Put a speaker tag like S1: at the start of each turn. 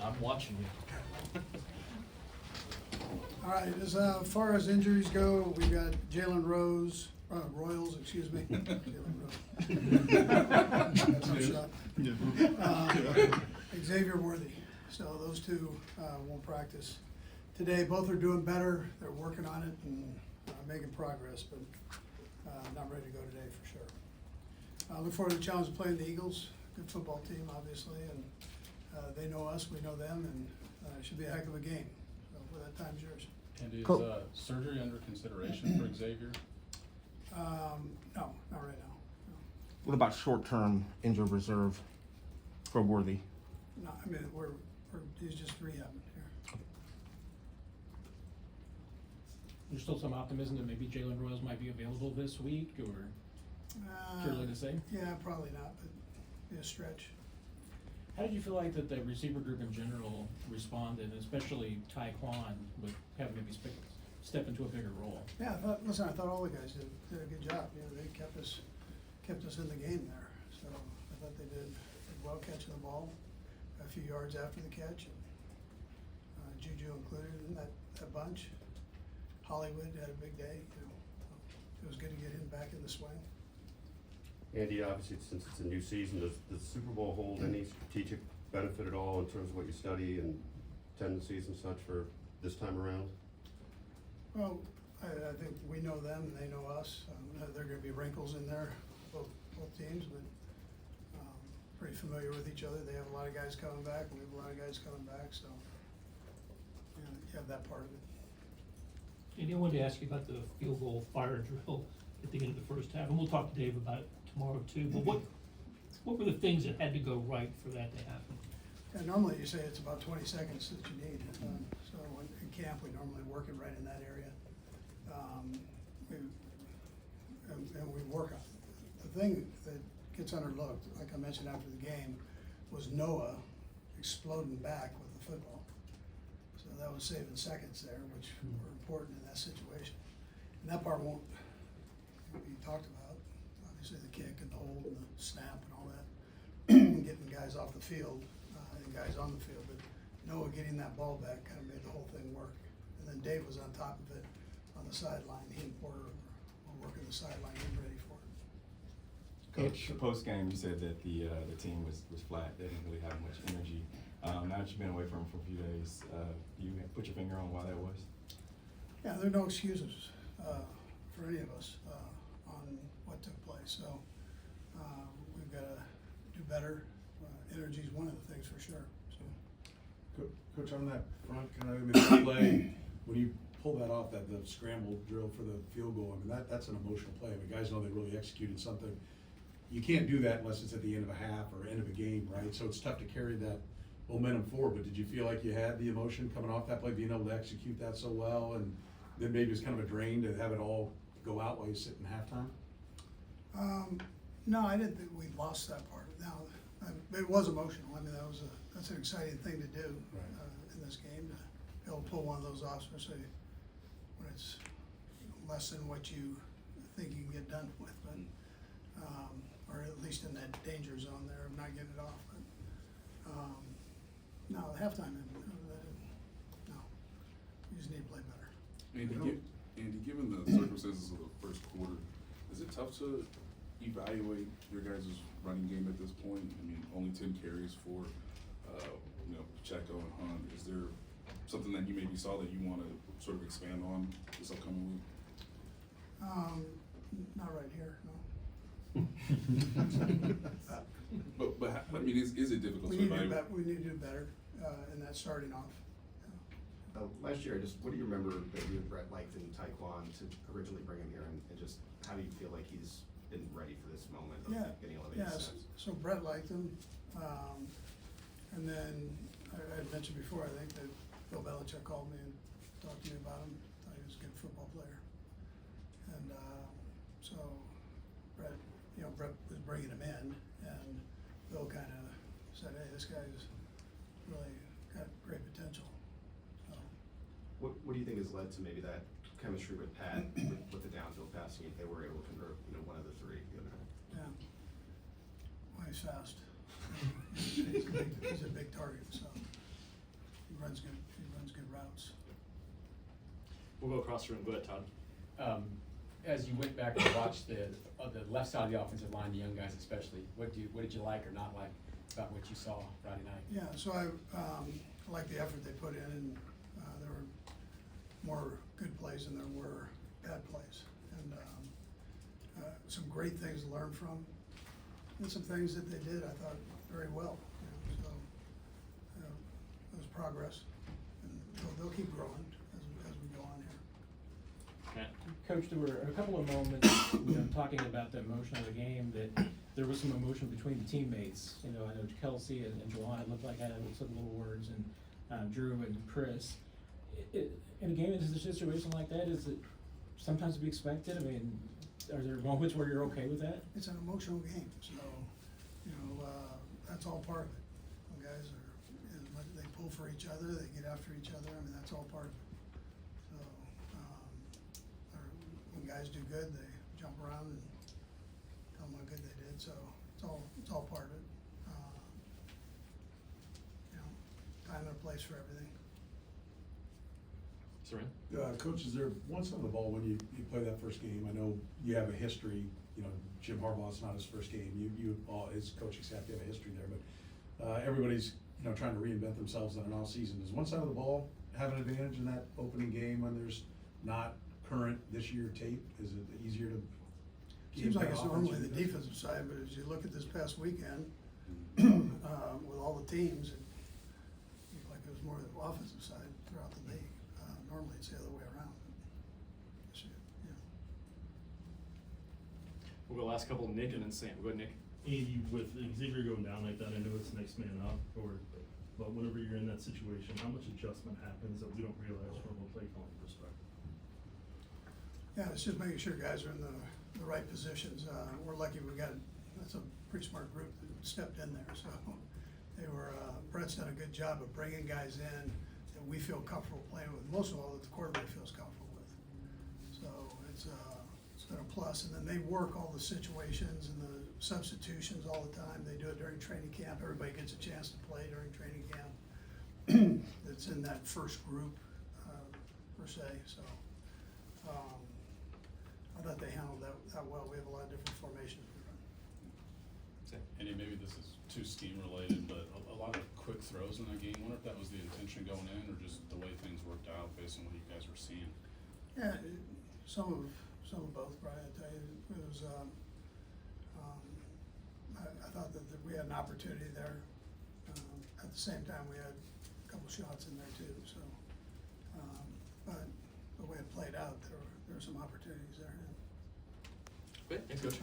S1: I'm watching you.
S2: All right, as far as injuries go, we've got Jalen Royals, excuse me. Jalen Rose. That's no shot. Xavier Worthy. So those two won't practice today. Both are doing better. They're working on it and making progress, but not ready to go today for sure. I look forward to the challenge of playing the Eagles. Good football team, obviously, and they know us, we know them, and it should be a heck of a game. So well, that time's yours.
S3: And is surgery under consideration for Xavier?
S2: No, not right now. No.
S4: What about short-term injured reserve for Worthy?
S2: No, I mean, he's just rehabbing here.
S5: There's still some optimism that maybe Jalen Royals might be available this week, or too early to say?
S2: Yeah, probably not, but be a stretch.
S5: How did you feel like that the receiver group in general responded, especially Taekwon, with having to step into a bigger role?
S2: Yeah, I thought all the guys did a good job. You know, they kept us in the game there. So I thought they did well catching the ball a few yards after the catch. And, Juju included in that bunch. Hollywood had a big day. You know, it was good to get him back in the swing.
S6: Andy, obviously, since it's a new season, does the Super Bowl hold any strategic benefit at all in terms of what you study and tendencies and such for this time around?
S2: Well, I think we know them and they know us. There are going to be wrinkles in there, both teams, but pretty familiar with each other. They have a lot of guys coming back, and we have a lot of guys coming back, so you know, you have that part of it.
S7: Andy, I wanted to ask you about the field goal fire drill at the end of the first half, and we'll talk to Dave about it tomorrow too, but what were the things that had to go right for that to happen?
S2: Yeah, normally you say it's about 20 seconds that you need. So in camp, we normally work it right in that area. And we work on it. The thing that gets underlooked, like I mentioned after the game, was Noah exploding back with the football. So that was saving seconds there, which were important in that situation. And that part won't be talked about. Obviously the kick and the hold and the snap and all that, and getting guys off the field and guys on the field. But Noah getting that ball back kind of made the whole thing work. And then Dave was on top of it on the sideline. He and Porter were working the sideline, getting ready for it.
S8: Coach, post game, you said that the team was flat. They didn't really have much energy. Now that you've been away from them for a few days, do you put your finger on why that was?
S2: Yeah, there are no excuses for any of us on what took place. So we've got to do better. Energy is one of the things for sure. So.
S9: Coach, on that front kind of play, when you pull that off, the scramble drill for the field goal, I mean that's an emotional play. I mean, guys know they really executed something. You can't do that unless it's at the end of a half or end of a game, right? So it's tough to carry that momentum forward. But did you feel like you had the emotion coming off that play, being able to execute that so well, and then maybe it's kind of a drain to have it all go out while you sit in halftime?
S2: No, I didn't think we lost that part. No, it was emotional. I mean, that's an exciting thing to do in this game, to be able to pull one of those off, especially when it's less than what you think you can get done with, but or at least in that danger zone there of not getting it off. But no, the halftime, no, we just need to play better.
S10: Andy, given the circumstances of the first quarter, is it tough to evaluate your guys' running game at this point? I mean, only 10 carries for, Pacheco and Hunt. Is there something that you maybe saw that you want to sort of expand on this upcoming week?
S2: Not right here, no.
S10: but I mean, is it difficult to evaluate?
S2: We need to do better in that starting off.
S11: Last year, what do you remember that you and Brett liked in Taekwon to originally bring him here, and just how do you feel like he's been ready for this moment of getting elevated?
S2: So Brett liked him, and then I had mentioned before, I think that Bill Belichick called me and talked to me about him. Thought he was a good football player, and so Brett was bringing him in, and Bill kind of said, "Hey, this guy's really got great potential." So,
S11: what do you think has led to maybe that chemistry with Pat with the downfield passing, if they were able to convert one of the three the other night?
S2: yeah, well, he's fast. He's a big target, so
S1: We'll go across the room. Go ahead, Todd.
S12: As you went back and watched the left side of the offensive line, the young guys especially, what did you like or not like about what you saw Friday night?
S2: Yeah, so I like the effort they put in, and there were more good plays than there were bad plays. And some great things to learn from, and some things that they did, I thought, very well. You know, so it was progress, and they'll keep growing as we go on here.
S1: Matt?
S5: Coach, there were a couple of moments, talking about the emotion of the game, that there was some emotion between the teammates. You know, I know Kelsey and Juwan, it looked like had some little words, and Drew and Chris. In a game in a situation like that, is it sometimes to be expected? I mean, are there moments where you're okay with that?
S2: It's an emotional game, so, you know, that's all part of it. When guys they pull for each other, they get after each other, I mean, that's all part of it. So, when guys do good, they jump around and tell them how good they did, so it's all part of it. You know, time and a place for everything.
S1: Seren?
S9: Coach, is there one side of the ball when you play that first game? I know you have a history, you know, Jim Harbaugh's not his first game. You all, his coaching staff, you have a history there, but everybody's, you know, trying to reinvent themselves in an off season. Does one side of the ball have an advantage in that opening game when there's not current this year tape? Is it easier to?
S2: Seems like it's normally the defensive side, but as you look at this past weekend, with all the teams, it looked like it was more the offensive side throughout the league. Normally it's the other way around. Yeah.
S1: We'll go last couple, Nick and then Sam. Go ahead, Nick.
S13: Andy, with Xavier going down like that, I know it's next man up, but whenever you're in that situation, how much adjustment happens that we don't realize from a play calling perspective?
S2: Yeah, it's just making sure guys are in the right positions. We're lucky that's a pretty smart group that stepped in there, so they were, Brett's done a good job of bringing guys in that we feel comfortable playing with, most of all that the quarterback feels comfortable with. So it's been a plus, and then they work all the situations and the substitutions all the time. They do it during training camp. Everybody gets a chance to play during training camp. It's in that first group, per se, so. I thought they handled that well. We have a lot of different formations we run.
S3: Andy, maybe this is too scheme related, but a lot of quick throws in that game. I wonder if that was the intention going in, or just the way things worked out based on what you guys were seeing.
S2: Yeah, some of both, Brian. I tell you, it was. I thought that we had an opportunity there. At the same time, we had a couple shots in there too. So, but the way it played out, there were some opportunities there.
S1: Great. Thanks, Coach.